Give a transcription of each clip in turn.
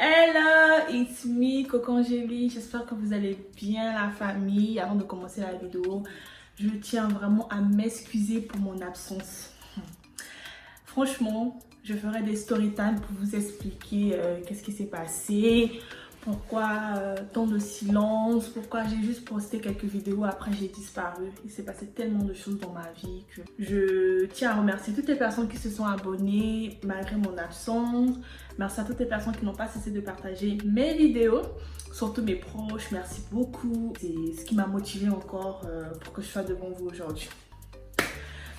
Hello, it's me, Coco Angélie. J'espère que vous allez bien, la famille. Avant de commencer la vidéo, je tiens vraiment à m'excuser pour mon absence. Franchement, je ferai des story time pour vous expliquer qu'est-ce qui s'est passé, pourquoi tant de silence, pourquoi j'ai juste posté quelques vidéos, après j'ai disparu. Il s'est passé tellement de choses dans ma vie que je tiens à remercier toutes les personnes qui se sont abonnées malgré mon absence. Merci à toutes les personnes qui n'ont pas cessé de partager mes vidéos, surtout mes proches. Merci beaucoup. C'est ce qui m'a motivée encore pour que je sois devant vous aujourd'hui.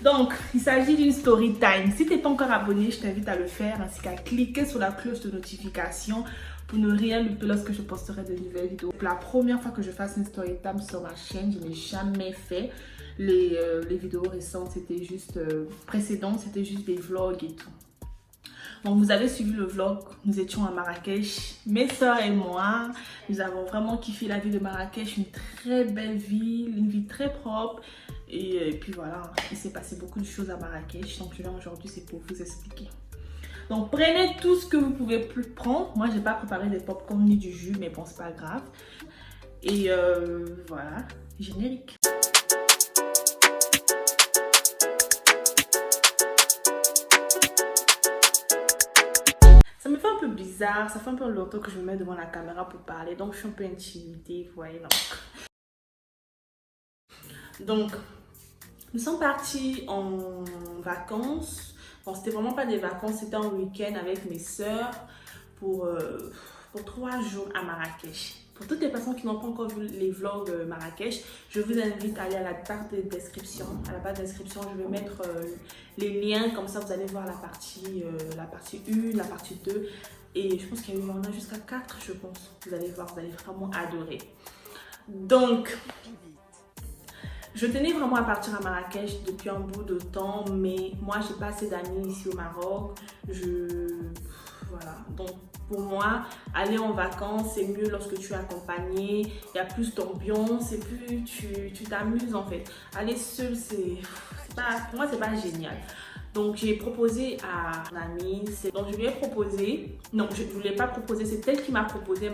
Donc, il s'agit d'une story time. Si tu n'es pas encore abonné, je t'invite à le faire ainsi qu'à cliquer sur la cloche de notification pour ne rien louper lorsque je posterai de nouvelles vidéos. Pour la première fois que je fasse une story time sur ma chaîne, je n'ai jamais fait. Les vidéos récentes, c'était juste précédentes, c'était juste des vlogs et tout. Donc vous avez suivi le vlog, nous étions à Marrakech, mes soeurs et moi, nous avons vraiment kiffé la vie de Marrakech, une très belle ville, une ville très propre et puis voilà, il s'est passé beaucoup de choses à Marrakech, donc je viens aujourd'hui c'est pour vous expliquer. Donc prenez tout ce que vous pouvez prendre, moi j'ai pas préparé des pop-corn ni du jus mais bon c'est pas grave et voilà, générique. Bizarre, ça fait un peu longtemps que je me mets devant la caméra pour parler, donc je suis un peu intimidée, vous voyez. Donc nous sommes partis en vacances. Bon, c'était vraiment pas des vacances, c'était un week-end avec mes soeurs pour 3 jours à Marrakech. Pour toutes les personnes qui n'ont pas encore vu les vlogs Marrakech, je vous invite à aller à la barre de description. À la barre de description, je vais mettre les liens, comme ça vous allez voir la partie 1, la partie 2. Et je pense qu'il y en a jusqu'à 4, je pense. Vous allez voir, vous allez vraiment adorer. Donc, je tenais vraiment à partir à Marrakech depuis un bout de temps, mais moi, j'ai pas assez d'amis ici au Maroc. Voilà. Donc, pour moi, aller en vacances, c'est mieux lorsque tu es accompagné. Il y a plus d'ambiance et plus tu t'amuses en fait. Aller seul, pour moi, c'est pas génial. Donc j'ai proposé à une amie, donc je lui ai proposé, non je ne voulais pas proposer, c'est elle qui m'a proposé.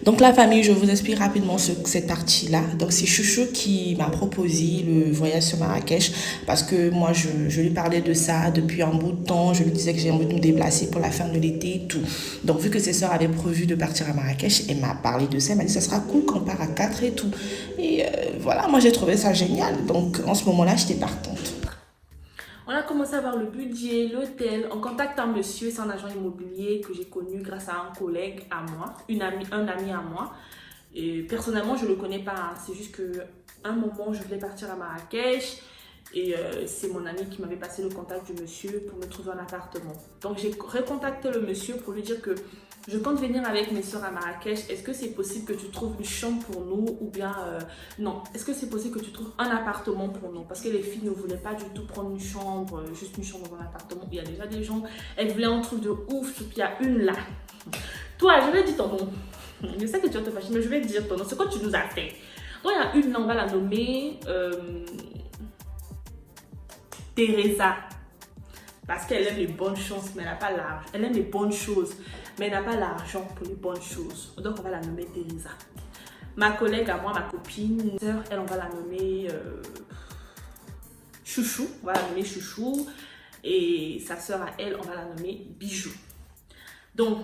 Donc la famille, je vous explique rapidement cette partie-là. Donc c'est Chouchou qui m'a proposé le voyage sur Marrakech parce que moi je lui parlais de ça depuis un bout de temps. Je lui disais que j'ai envie de me déplacer pour la fin de l'été et tout. Donc vu que ses soeurs avaient prévu de partir à Marrakech, elle m'a parlé de ça. Elle m'a dit ça sera cool qu'on part à 4 et tout. Et voilà, moi j'ai trouvé ça génial. Donc en ce moment-là, j'étais partante. On a commencé à voir le budget, l'hôtel, en contactant un monsieur, c'est un agent immobilier que j'ai connu grâce à un collègue à moi, un ami à moi. Et personnellement, je ne le connais pas, hein. C'est juste qu'un moment, je voulais partir à Marrakech et c'est mon ami qui m'avait passé le contact du monsieur pour me trouver un appartement. Donc j'ai recontacté le monsieur pour lui dire que je compte venir avec mes soeurs à Marrakech. Est-ce que c'est possible que tu trouves une chambre pour nous ou bien non? Est-ce que c'est possible que tu trouves un appartement pour nous? Parce que les filles ne voulaient pas du tout prendre une chambre, juste une chambre dans un appartement. Il y a déjà des gens, elles voulaient un truc de ouf, puis il y a une là. Toi, je vais dire ton nom. Je sais que tu vas te fâcher, mais je vais te dire ton nom. C'est quoi tu nous as fait? Donc il y a une là, on va la nommer Teresa. Parce qu'elle aime les bonnes choses, mais elle n'a pas l'argent. Elle aime les bonnes choses, mais elle n'a pas l'argent pour les bonnes choses. Donc, on va la nommer Teresa. Ma collègue à moi, ma copine, sœur, elle, on va la nommer Chouchou. On va la nommer Chouchou. Et sa sœur à elle, on va la nommer Bijou. Donc,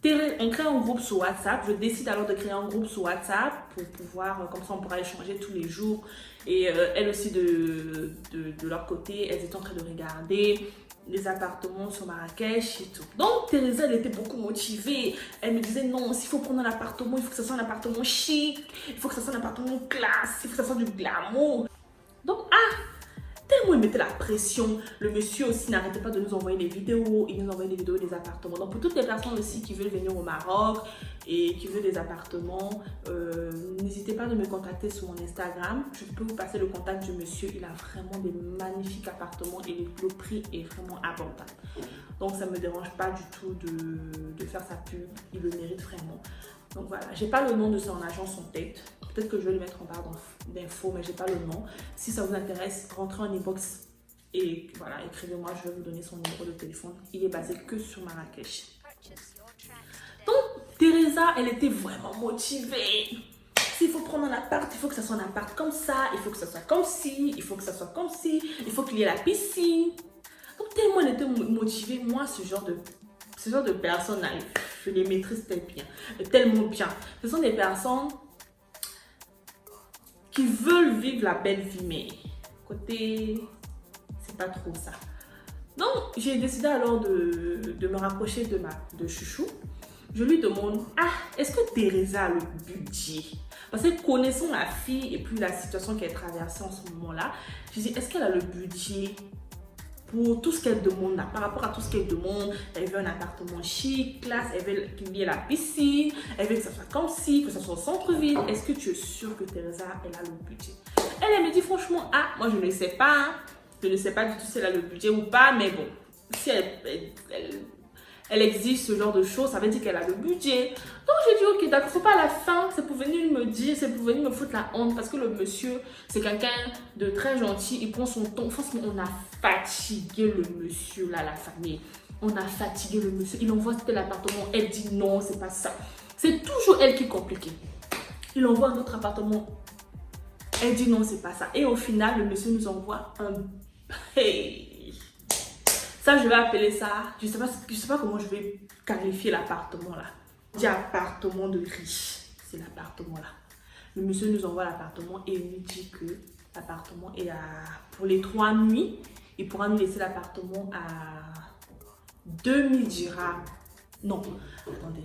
on crée un groupe sur WhatsApp. Je décide alors de créer un groupe sur WhatsApp pour pouvoir, comme ça on pourra échanger tous les jours. Et elles aussi de leur côté, elles étaient en train de regarder les appartements sur Marrakech et tout. Donc Teresa, elle était beaucoup motivée. Elle me disait non, s'il faut prendre un appartement, il faut que ce soit un appartement chic, il faut que ce soit un appartement classe, il faut que ce soit du glamour. Donc tellement il mettait la pression, le monsieur aussi n'arrêtait pas de nous envoyer des vidéos, il nous envoyait des vidéos des appartements. Donc pour toutes les personnes aussi qui veulent venir au Maroc et qui veulent des appartements, n'hésitez pas à me contacter sur mon Instagram. Je peux vous passer le contact du monsieur, il a vraiment des magnifiques appartements et le prix est vraiment abordable. Donc ça ne me dérange pas du tout de faire sa pub, il le mérite vraiment. Donc voilà, j'ai pas le nom de son agence en tête. Peut-être que je vais le mettre en barre d'infos, mais j'ai pas le nom. Si ça vous intéresse, rentrez en inbox et voilà, écrivez-moi, je vais vous donner son numéro de téléphone. Il est basé que sur Marrakech. Donc, Teresa, elle était vraiment motivée. S'il faut prendre un appart, il faut que ça soit un appart comme ça, il faut que ça soit comme ci, il faut que ça soit comme ci, il faut qu'il y ait la piscine. Donc tellement elle était motivée, moi ce genre de personnes, là, je les maîtrise tellement bien. Ce sont des personnes qui veulent vivre la belle vie, mais côté, c'est pas trop ça. Donc j'ai décidé alors de me rapprocher de Chouchou. Je lui demande, est-ce que Teresa a le budget? Parce que connaissant la fille et puis la situation qu'elle traversait en ce moment-là, je dis, est-ce qu'elle a le budget pour tout ce qu'elle demande là? Par rapport à tout ce qu'elle demande, elle veut un appartement chic, classe, elle veut qu'il y ait la piscine, elle veut que ça soit comme ci, que ça soit au centre-ville. Est-ce que tu es sûre que Teresa, elle a le budget? Elle me dit franchement, moi je ne sais pas, hein. Je ne sais pas du tout si elle a le budget ou pas, mais bon, si elle exige ce genre de choses, ça veut dire qu'elle a le budget. Donc j'ai dit ok, d'accord, faut pas à la fin, c'est pour venir me dire, c'est pour venir me foutre la honte, parce que le monsieur, c'est quelqu'un de très gentil, il prend son temps. Franchement, on a fatigué le monsieur là, la famille. On a fatigué le monsieur, il envoie tel appartement, elle dit non, c'est pas ça. C'est toujours elle qui est compliquée. Il envoie un autre appartement, elle dit non, c'est pas ça. Et au final, le monsieur nous envoie un... Hey. Ça, je vais appeler ça, je sais pas comment je vais qualifier l'appartement là. Je dis appartement de riche, c'est l'appartement là. Le monsieur nous envoie l'appartement et il nous dit que l'appartement est pour les 3 nuits, il pourra nous laisser l'appartement à 2000 dirhams. Non, attendez.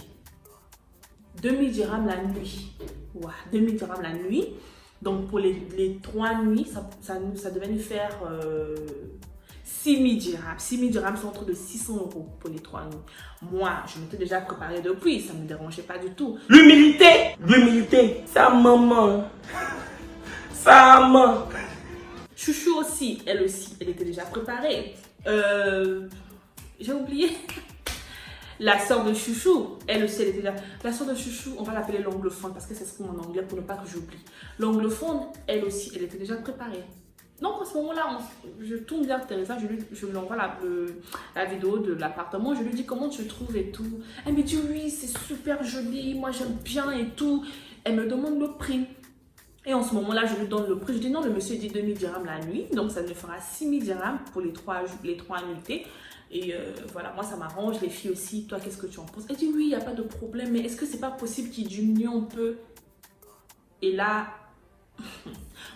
2000 dirhams la nuit. Ouais, 2000 dirhams la nuit. Donc pour les 3 nuits, ça devait nous faire 6000 dirhams. 6000 dirhams sont entre de 600 € pour les 3 nuits. Moi, je m'étais déjà préparée depuis, ça ne me dérangeait pas du tout. L'humilité, sa maman. Chouchou aussi, elle était déjà préparée. J'ai oublié. La sœur de Chouchou, elle aussi, elle était là. La sœur de Chouchou, on va l'appeler l'anglophone parce que c'est ce qu'on en anglais pour ne pas que j'oublie. L'anglophone, elle aussi, elle était déjà préparée. Donc, à ce moment-là, je tourne vers Teresa, je lui envoie la vidéo de l'appartement. Je lui dis comment tu trouves et tout. Elle me dit oui, c'est super joli, moi j'aime bien et tout. Elle me demande le prix. Et en ce moment-là, je lui donne le prix. Je dis non, le monsieur dit 2000 dirhams la nuit. Donc, ça me fera 6000 dirhams pour les 3 nuitées. Et voilà, moi ça m'arrange, les filles aussi. Toi, qu'est-ce que tu en penses? Elle dit oui, il n'y a pas de problème, mais est-ce que c'est pas possible qu'il diminue un peu? Et là,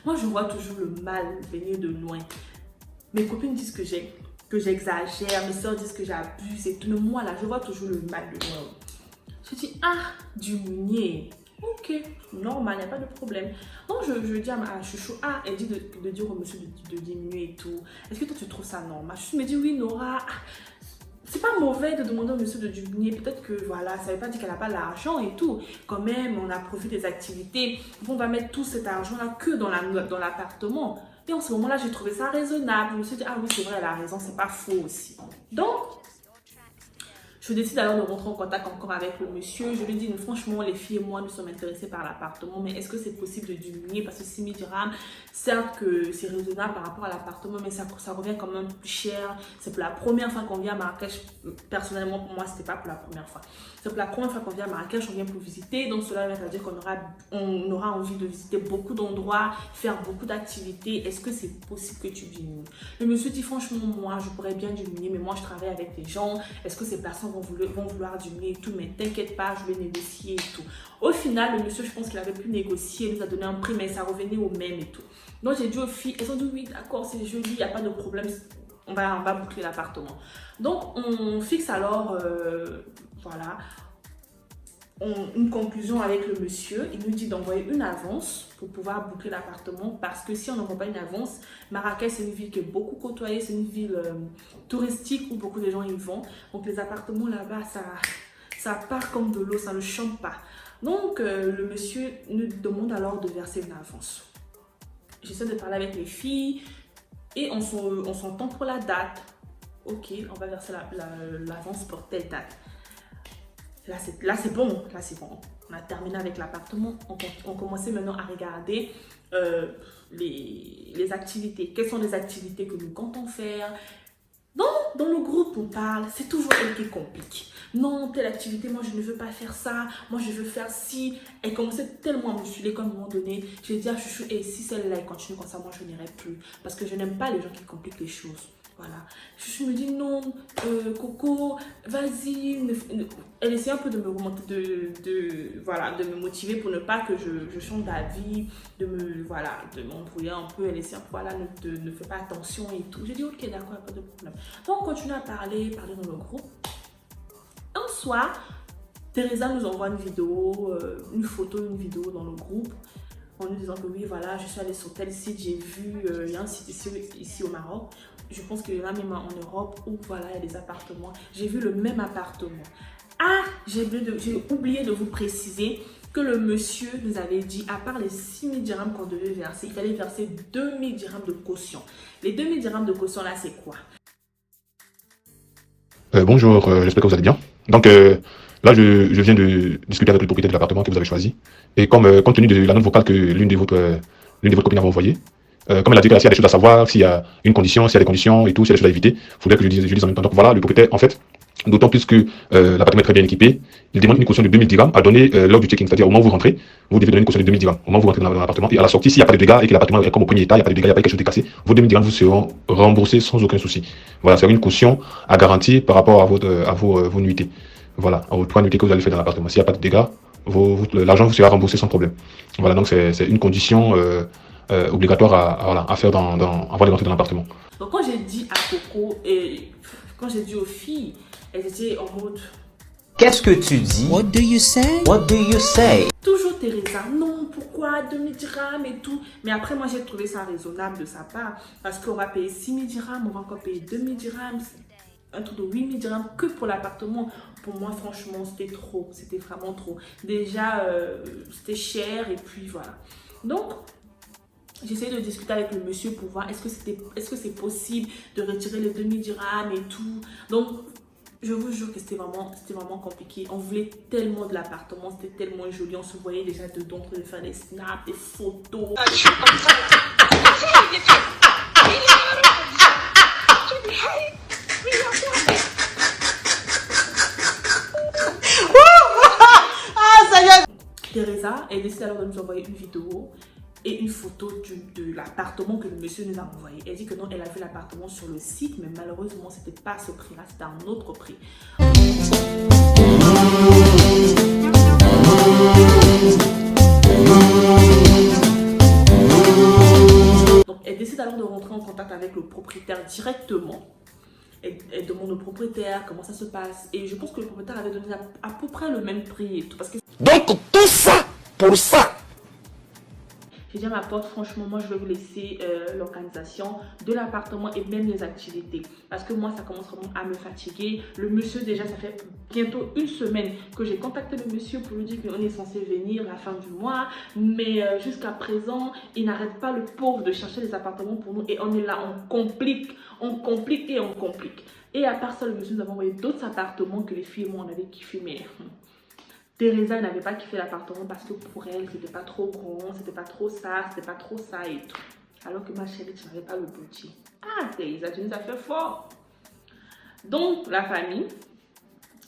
moi je vois toujours le mal venir de loin. Mes copines disent que j'exagère, mes soeurs disent que j'abuse et tout. Mais moi là, je vois toujours le mal de loin. Je dis diminuer. Ok, normal, il n'y a pas de problème. Donc je dis à Chouchou, elle dit de dire au monsieur de diminuer et tout. Est-ce que toi tu trouves ça normal? Chouchou me dit oui Nora, c'est pas mauvais de demander au monsieur de diminuer. Peut-être que voilà, ça veut pas dire qu'elle n'a pas l'argent et tout. Quand même, on a profité des activités. On va mettre tout cet argent-là que dans l'appartement. Et en ce moment-là, j'ai trouvé ça raisonnable. Je me suis dit, oui, c'est vrai, elle a raison, c'est pas faux aussi. Donc, je décide alors de rentrer en contact encore avec le monsieur. Je lui dis, franchement, les filles et moi, nous sommes intéressés par l'appartement, mais est-ce que c'est possible de diminuer? Parce que 6000 dirhams, certes que c'est raisonnable par rapport à l'appartement, mais ça revient quand même plus cher. C'est pour la première fois qu'on vient à Marrakech. Personnellement, pour moi, c'était pas pour la première fois. C'est pour la première fois qu'on vient à Marrakech, on vient pour visiter. Donc, cela veut dire qu'on aura envie de visiter beaucoup d'endroits, faire beaucoup d'activités. Est-ce que c'est possible que tu diminues? Le monsieur dit, franchement, moi, je pourrais bien diminuer, mais moi, je travaille avec des gens. Est-ce que ces personnes vont vouloir diminuer et tout? Mais t'inquiète pas, je vais négocier et tout. Au final, le monsieur, je pense qu'il avait pu négocier, il nous a donné un prix, mais ça revenait au même et tout. Donc, j'ai dit aux filles, elles ont dit, oui, d'accord, c'est joli, il n'y a pas de problème. On va boucler l'appartement. Donc, on fixe alors, voilà, une conclusion avec le monsieur. Il nous dit d'envoyer une avance pour pouvoir boucler l'appartement. Parce que si on n'envoie pas une avance, Marrakech, c'est une ville qui est beaucoup côtoyée. C'est une ville touristique où beaucoup de gens y vont. Donc, les appartements là-bas, ça part comme de l'eau, ça ne chante pas. Donc, le monsieur nous demande alors de verser une avance. J'essaie de parler avec les filles. Et on s'entend pour la date. Ok, on va verser l'avance pour telle date. Là, c'est bon. On a terminé avec l'appartement. On commençait maintenant à regarder les activités. Quelles sont les activités que nous comptons faire? Dans le groupe, on parle, c'est toujours elle qui complique. Non, telle activité, moi je ne veux pas faire ça, moi je veux faire ci. Elle commençait tellement à me saouler qu'à un moment donné, je lui ai dit à Chouchou, et si celle-là elle continue comme ça, moi je n'irai plus. Parce que je n'aime pas les gens qui compliquent les choses. Voilà. Chouchou me dit non, Coco, vas-y. Elle essaie un peu de me remonter, voilà, de me motiver pour ne pas que je change d'avis, de m'embrouiller un peu. Elle essaie, voilà, ne fais pas attention et tout. J'ai dit ok, d'accord, pas de problème. Donc on continue à parler dans le groupe. Un soir, Teresa nous envoie une vidéo, une photo, une vidéo dans le groupe en nous disant que oui, voilà, je suis allée sur tel site, j'ai vu, il y a un site ici au Maroc. Je pense qu'il y en a même en Europe où voilà, il y a des appartements. J'ai vu le même appartement. Ah, j'ai oublié de vous préciser que le monsieur nous avait dit, à part les 6 000 dirhams qu'on devait verser, il fallait verser 2 000 dirhams de caution. Les 2 000 dirhams de caution là, c'est quoi? Bonjour, j'espère que vous allez bien. Donc là, je viens de discuter avec le propriétaire de l'appartement que vous avez choisi. Et compte tenu de la note vocale que l'une de votre copines a envoyée, comme elle a dit qu'il y a des choses à savoir, s'il y a une condition, s'il y a des conditions et tout, s'il y a des choses à éviter, il faudrait que je dise en même temps. Donc voilà, le propriétaire, en fait, d'autant plus que l'appartement est très bien équipé, il demande une caution de 2 000 dirhams à donner lors du check-in. C'est-à-dire au moment où vous rentrez, vous devez donner une caution de 2 000 dirhams. Au moment où vous rentrez dans l'appartement, et à la sortie, s'il n'y a pas de dégâts et que l'appartement est comme au premier état, il n'y a pas de dégâts, il n'y a pas quelque chose de cassé, vos 2 000 dirhams vous seront remboursés sans aucun souci. Voilà, c'est une caution à garantir par rapport à vos nuitées. Voilà, aux 3 nuitées que vous allez faire dans l'appartement. S'il n'y a pas de dégâts, l'argent vous sera remboursé sans problème. Voilà, donc c'est une condition obligatoire à faire avant de rentrer dans l'appartement. Donc quand j'ai dit à Coco et quand j'ai dit aux filles, elles étaient en mode... Qu'est-ce que tu dis? What do you say? What do you say? Toujours Teresa, non, pourquoi 2 000 dirhams et tout. Mais après, moi, j'ai trouvé ça raisonnable de sa part. Parce qu'on va payer 6 000 dirhams, on va encore payer 2 000 dirhams. Un truc de 8 000 dirhams que pour l'appartement. Pour moi, franchement, c'était trop. C'était vraiment trop. Déjà, c'était cher et puis voilà. Donc... j'essayais de discuter avec le monsieur pour voir est-ce que c'est possible de retirer les 2 000 dirhams et tout. Donc, je vous jure que c'était vraiment compliqué. On voulait tellement de l'appartement, c'était tellement joli. On se voyait déjà dedans, en train de faire des snaps, des photos. Teresa, elle décide alors de nous envoyer une vidéo et une photo de l'appartement que le monsieur nous a envoyé. Elle dit que non, elle a vu l'appartement sur le site, mais malheureusement, c'était pas à ce prix-là, c'était un autre prix. Donc, elle décide alors de rentrer en contact avec le propriétaire directement. Elle demande au propriétaire comment ça se passe. Et je pense que le propriétaire avait donné à peu près le même prix et tout. Parce que... Donc tout ça pour ça. J'ai dit à ma pote, franchement, moi je vais vous laisser l'organisation de l'appartement et même les activités. Parce que moi, ça commence vraiment à me fatiguer. Le monsieur, déjà, ça fait bientôt 1 semaine que j'ai contacté le monsieur pour lui dire qu'on est censé venir la fin du mois. Mais jusqu'à présent, il n'arrête pas, le pauvre, de chercher des appartements pour nous. Et on est là, on complique et on complique. Et à part ça, le monsieur nous a envoyé d'autres appartements que les filles, moi, on avait kiffé. Mais... Teresa n'avait pas kiffé l'appartement parce que pour elle, c'était pas trop grand, c'était pas trop ça et tout. Alors que ma chérie, tu n'avais pas le budget. Ah, Teresa, tu nous as fait fort. Donc, la famille.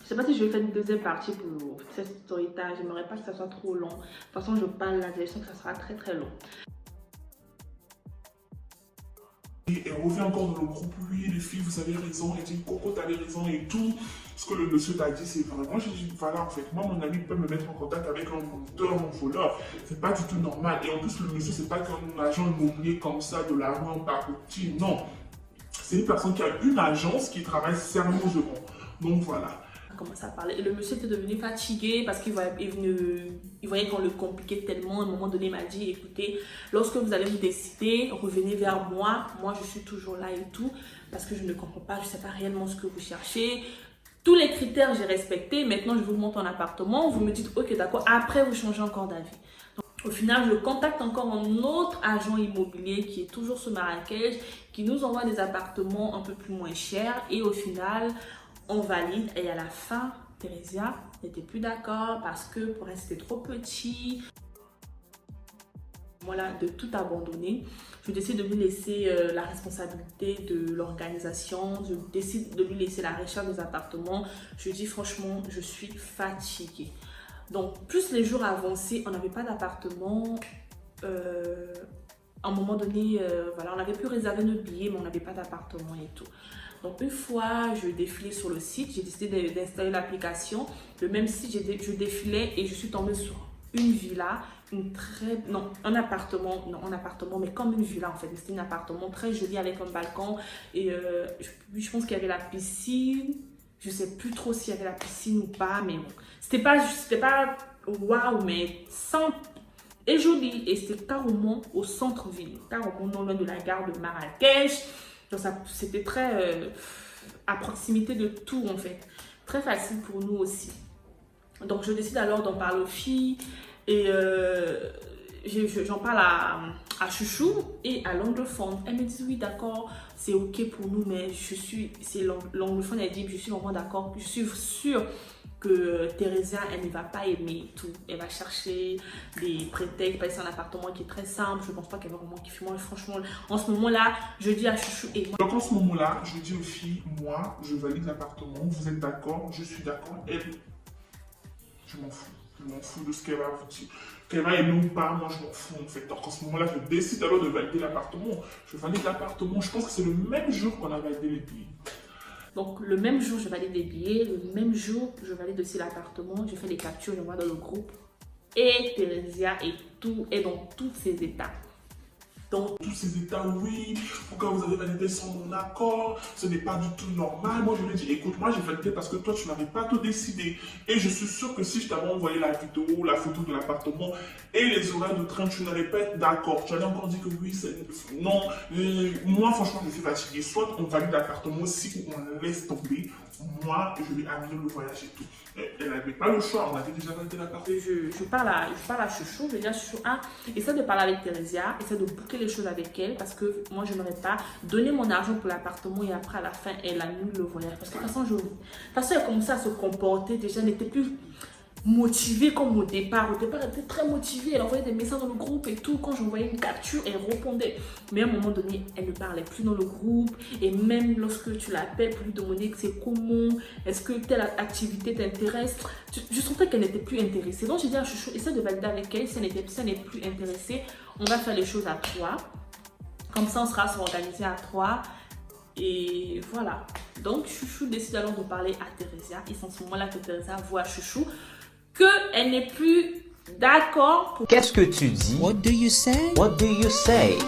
Je sais pas si je vais faire une deuxième partie pour cette story time. J'aimerais pas que ça soit trop long. De toute façon, je parle là, je sens que ça sera très très long. Et elle revient encore dans le groupe, oui les filles vous avez raison, elle dit Coco t'avais raison et tout. Ce que le monsieur t'a dit c'est vrai. Moi j'ai dit voilà en fait, moi mon ami peut me mettre en contact avec un monteur, un voleur. C'est pas du tout normal. Et en plus le monsieur c'est pas qu'un agent immobilier comme ça de la rue en pacotier, non. C'est une personne qui a une agence qui travaille sérieusement. Donc voilà. Commencé à parler. Et le monsieur était devenu fatigué parce qu'il voyait qu'on le compliquait tellement. À un moment donné, il m'a dit, écoutez, lorsque vous allez vous décider, revenez vers moi. Moi, je suis toujours là et tout parce que je ne comprends pas, je ne sais pas réellement ce que vous cherchez. Tous les critères, j'ai respecté. Maintenant, je vous montre un appartement. Vous me dites, ok, d'accord. Après, vous changez encore d'avis. Au final, je contacte encore un autre agent immobilier qui est toujours sur Marrakech, qui nous envoie des appartements un peu plus moins chers. Et au final, on valide. Et à la fin, Teresa n'était plus d'accord parce que pour elle, c'était trop petit. Voilà, de tout abandonner. Je décide de lui laisser la responsabilité de l'organisation. Je décide de lui laisser la recherche des appartements. Je dis franchement, je suis fatiguée. Donc, plus les jours avançaient, on n'avait pas d'appartement. À un moment donné, voilà, on avait pu réserver nos billets, mais on n'avait pas d'appartement et tout. Donc, une fois, je défilais sur le site, j'ai décidé d'installer l'application. Le même site, je défilais et je suis tombée sur une villa, un appartement, mais comme une villa en fait. C'était un appartement très joli avec un balcon et je pense qu'il y avait la piscine. Je sais plus trop s'il y avait la piscine ou pas, mais bon, c'était pas waouh, mais simple et joli. Et c'était carrément au centre-ville, carrément non loin de la gare de Marrakech. Donc c'était très à proximité de tout en fait, très facile pour nous aussi. Donc je décide alors d'en parler aux filles et j'en parle à Chouchou et à l'anglophone. Elle me dit oui d'accord, c'est ok pour nous, mais c'est l'anglophone, elle dit je suis vraiment d'accord, je suis sûre que Thérésia, elle ne va pas aimer tout. Elle va chercher des prétextes, parce que c'est un appartement qui est très simple, je ne pense pas qu'elle va vraiment kiffer. Moi franchement, en ce moment-là, je dis à Chouchou et moi... Donc en ce moment-là, je dis aux filles, moi, je valide l'appartement, vous êtes d'accord, je suis d'accord, elle, je m'en fous. Je m'en fous de ce qu'elle va vous dire. Qu'elle va aimer ou pas, moi je m'en fous en fait. Donc en ce moment-là, je décide alors de valider l'appartement. Je valide l'appartement, je pense que c'est le même jour qu'on a validé les billets. Donc le même jour, je valide les billets. Le même jour, je valide aussi l'appartement. Je fais les captures, je vois dans le groupe. Et Thérésia est dans tous ses états. Dans tous ces états, oui, pourquoi vous avez validé sans mon accord, ce n'est pas du tout normal. Moi, je lui ai dit, écoute, moi j'ai validé parce que toi, tu n'avais pas tout décidé. Et je suis sûr que si je t'avais envoyé la vidéo, la photo de l'appartement et les horaires de train, tu n'allais pas être d'accord. Tu allais encore dire que oui, non. Moi, franchement, je suis fatiguée. Soit on valide l'appartement aussi ou on laisse tomber. Moi, je vais annuler le voyage et tout. Elle n'avait pas le choix, on avait déjà validé l'appartement. Je parle à Chouchou, je dis à Chouchou, essaie de parler avec Thérésia, essaie de boucler les choses avec elle, parce que moi, je n'aurais pas donné mon argent pour l'appartement et après, à la fin, elle annule le voyage. Parce que de toute façon, elle commençait à se comporter, déjà, elle n'était plus motivée comme au départ. Au départ, elle était très motivée, elle envoyait des messages dans le groupe et tout. Quand j'envoyais une capture, elle répondait. Mais à un moment donné, elle ne parlait plus dans le groupe. Et même lorsque tu l'appelles pour lui demander que c'est comment, est-ce que telle activité t'intéresse, je sentais qu'elle n'était plus intéressée. Donc j'ai dit à Chouchou, essaie de valider avec elle. Si elle n'est plus intéressée, on va faire les choses à 3. Comme ça, on sera s'organiser à 3. Et voilà. Donc Chouchou décide alors de parler à Thérésia. Et c'est en ce moment-là que Thérésia voit Chouchou qu'elle n'est plus d'accord pour... Qu'est-ce que tu dis? What do you say? What do you say?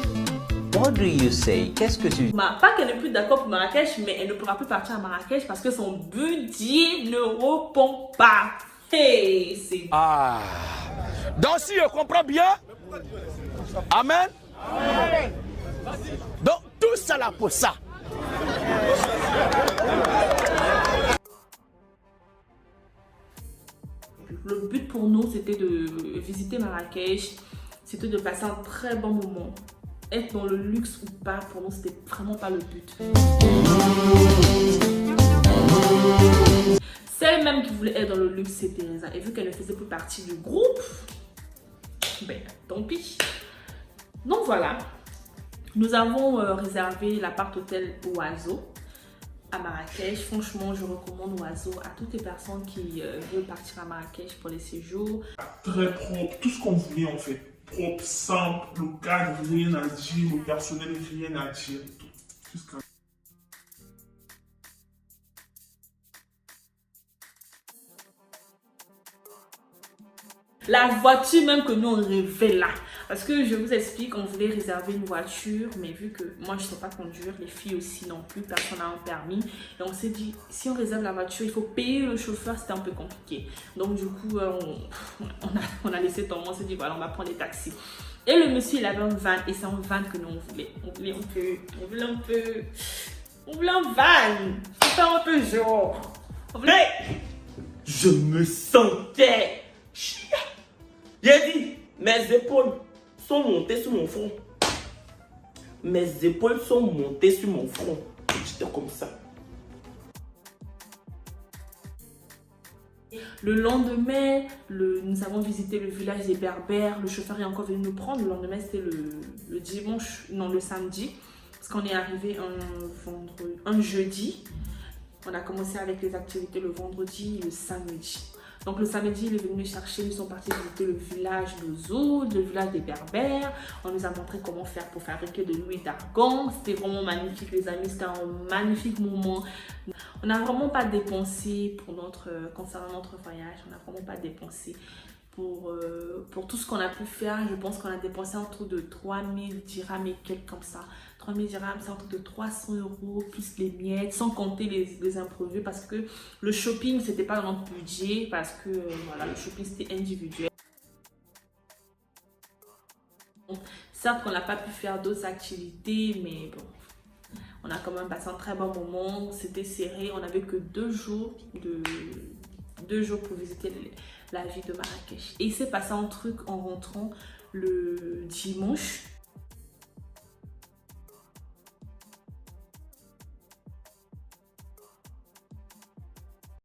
What do you say? Qu'est-ce que tu dis? Pas qu'elle n'est plus d'accord pour Marrakech, mais elle ne pourra plus partir à Marrakech parce que son budget ne répond pas. Hey, c'est... Ah. Donc si je comprends bien, amen. Amen. Donc tout ça là pour ça. Le but pour nous, c'était de visiter Marrakech, c'était de passer un très bon moment. Être dans le luxe ou pas, pour nous, c'était vraiment pas le but. Celle même qui voulait être dans le luxe, c'est Thérésia. Et vu qu'elle ne faisait plus partie du groupe, ben tant pis. Donc voilà, nous avons réservé l'appart-hôtel Oiseau à Marrakech. Franchement, je recommande Oiseau à toutes les personnes qui veulent partir à Marrakech pour les séjours. Très propre, tout ce qu'on voulait en fait. Propre, simple, le cadre, rien à dire, le personnel, rien à dire. Tout. La voiture même que nous on rêvait là. Parce que je vous explique, on voulait réserver une voiture, mais vu que moi je ne sais pas conduire, les filles aussi non plus, personne n'a un permis. Et on s'est dit, si on réserve la voiture, il faut payer le chauffeur, c'était un peu compliqué. Donc du coup, on a laissé tomber, on s'est dit, voilà, on va prendre les taxis. Et le monsieur, il avait un van, et c'est un van que nous on voulait. On voulait un van. Faut faire un peu genre. On voulait... Je me sentais... J'ai dit, mes épaules sont montées sur mon front. Mes épaules sont montées sur mon front. J'étais comme ça. Le lendemain, nous avons visité le village des Berbères. Le chauffeur est encore venu nous prendre. Le lendemain, c'était le dimanche, non, le samedi. Parce qu'on est arrivé un jeudi. On a commencé avec les activités le vendredi et le samedi. Donc le samedi, il est venu nous chercher, nous sommes partis visiter le village de Zoud, le village des Berbères. On nous a montré comment faire pour fabriquer de l'huile d'argan. C'était vraiment magnifique les amis, c'était un magnifique moment. On n'a vraiment pas dépensé concernant notre voyage, on n'a vraiment pas dépensé pour tout ce qu'on a pu faire. Je pense qu'on a dépensé autour de 3000 dirhams et quelques comme ça. 3000 dirhams, c'est autour de 300 € plus les miettes, sans compter les imprévus parce que le shopping, c'était pas dans notre budget parce que voilà, le shopping c'était individuel. Certes qu'on n'a pas pu faire d'autres activités, mais bon, on a quand même passé un très bon moment. C'était serré, on n'avait que 2 jours pour visiter la ville de Marrakech. Et il s'est passé un truc en rentrant le dimanche.